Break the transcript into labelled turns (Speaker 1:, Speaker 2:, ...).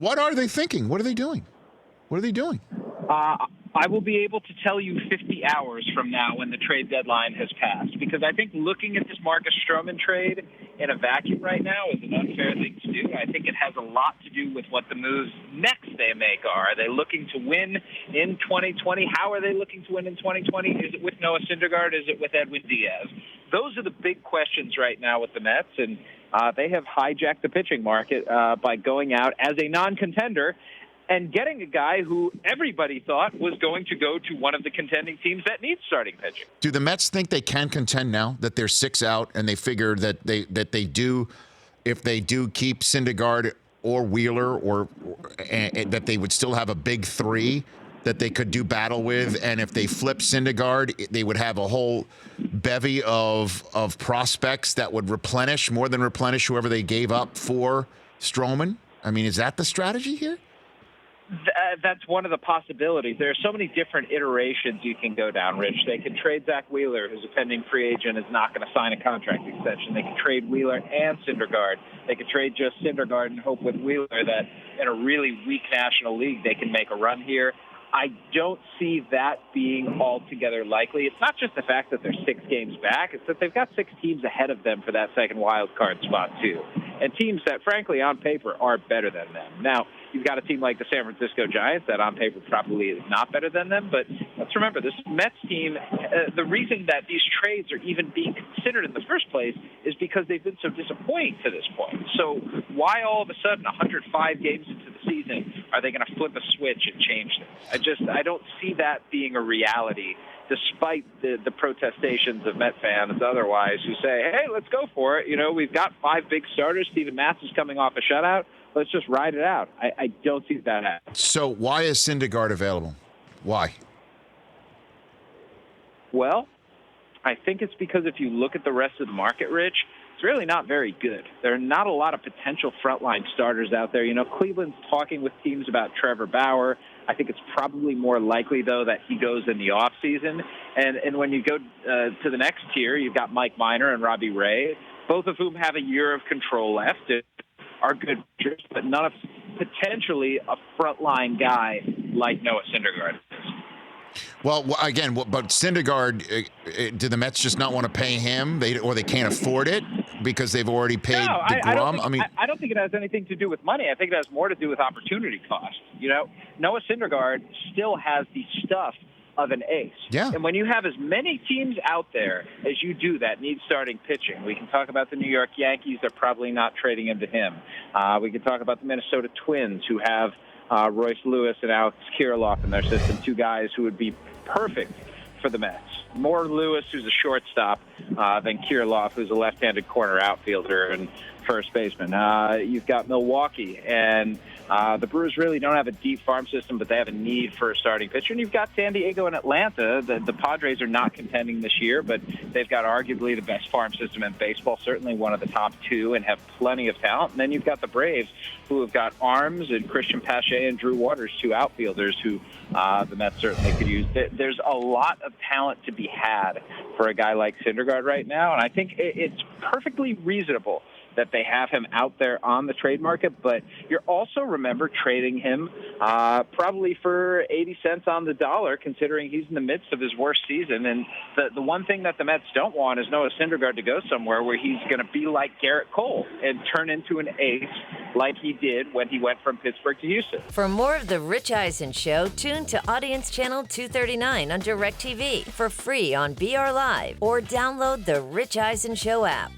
Speaker 1: What are they thinking? What are they doing? What are they doing?
Speaker 2: I will be able to tell you 50 hours from now when the trade deadline has passed, because I think looking at this Marcus Stroman trade in a vacuum right now is an unfair thing to do. I think it has a lot to do with what the moves next they make are. Are they looking to win in 2020? How are they looking to win in 2020? Is it with Noah Syndergaard? Is it with Edwin Diaz? Those are the big questions right now with the Mets, and they have hijacked the pitching market by going out as a non-contender and getting a guy who everybody thought was going to go to one of the contending teams that needs starting pitching.
Speaker 1: Do the Mets think they can contend now that they're 6 out, and they figure that they do, if they do keep Syndergaard or Wheeler, or that they would still have a big three that they could do battle with, and if they flip Syndergaard, they would have a whole bevy of prospects that would more than replenish whoever they gave up for Stroman? I mean, is that the strategy here?
Speaker 2: That's one of the possibilities. There are so many different iterations you can go down, Rich. They could trade Zach Wheeler, who's a pending free agent, is not going to sign a contract extension. They could trade Wheeler and Syndergaard. They could trade just Syndergaard and hope with Wheeler that in a really weak National League they can make a run here. I don't see that being altogether likely. It's not just the fact that they're 6 games back. It's that they've got 6 teams ahead of them for that second wild card spot, too. And teams that, frankly, on paper, are better than them. Now, you've got a team like the San Francisco Giants that on paper probably is not better than them. But let's remember, this Mets team, the reason that these trades are even being considered in the first place is because they've been so disappointing to this point. So why all of a sudden, 105 games into the season, are they going to flip a switch and change things? I don't see that being a reality, despite the protestations of Met fans otherwise who say, hey, let's go for it. You know, we've got 5 big starters. Steven Matz is coming off a shutout. Let's just ride it out. I don't see that happening.
Speaker 1: So why is Syndergaard available? Why?
Speaker 2: Well, I think it's because if you look at the rest of the market, Rich, it's really not very good. There are not a lot of potential frontline starters out there. You know, Cleveland's talking with teams about Trevor Bauer. I think it's probably more likely, though, that he goes in the offseason. And when you go to the next tier, you've got Mike Minor and Robbie Ray, both of whom have a year of control left, are good pitchers, but none of potentially a frontline guy like Noah Syndergaard.
Speaker 1: Well, again, but Syndergaard, do the Mets just not want to pay him, or they can't afford it because they've already paid DeGrom?
Speaker 2: I don't think it has anything to do with money. I think it has more to do with opportunity cost. You know, Noah Syndergaard still has the stuff of an ace.
Speaker 1: Yeah.
Speaker 2: And when you have as many teams out there as you do that need starting pitching, we can talk about the New York Yankees. They're probably not trading him to him. We can talk about the Minnesota Twins, who have Royce Lewis and Alex Kirilloff in their system, 2 guys who would be perfect for the Mets. More Lewis, who's a shortstop, than Kirilloff, who's a left-handed corner outfielder and first baseman. You've got Milwaukee, and the Brewers really don't have a deep farm system, but they have a need for a starting pitcher. And you've got San Diego and Atlanta. The Padres are not contending this year, but they've got arguably the best farm system in baseball, certainly one of the top 2, and have plenty of talent. And then you've got the Braves, who have got arms, and Christian Pache and Drew Waters, 2 outfielders who the Mets certainly could use. There's a lot of talent to be had for a guy like Syndergaard right now, and I think it's perfectly reasonable that they have him out there on the trade market, but you're also, remember, trading him probably for 80 cents on the dollar, considering he's in the midst of his worst season. And the one thing that the Mets don't want is Noah Syndergaard to go somewhere where he's going to be like Garrett Cole and turn into an ace like he did when he went from Pittsburgh to Houston.
Speaker 3: For more of The Rich Eisen Show, tune to Audience Channel 239 on DirecTV for free on BR Live, or download The Rich Eisen Show app.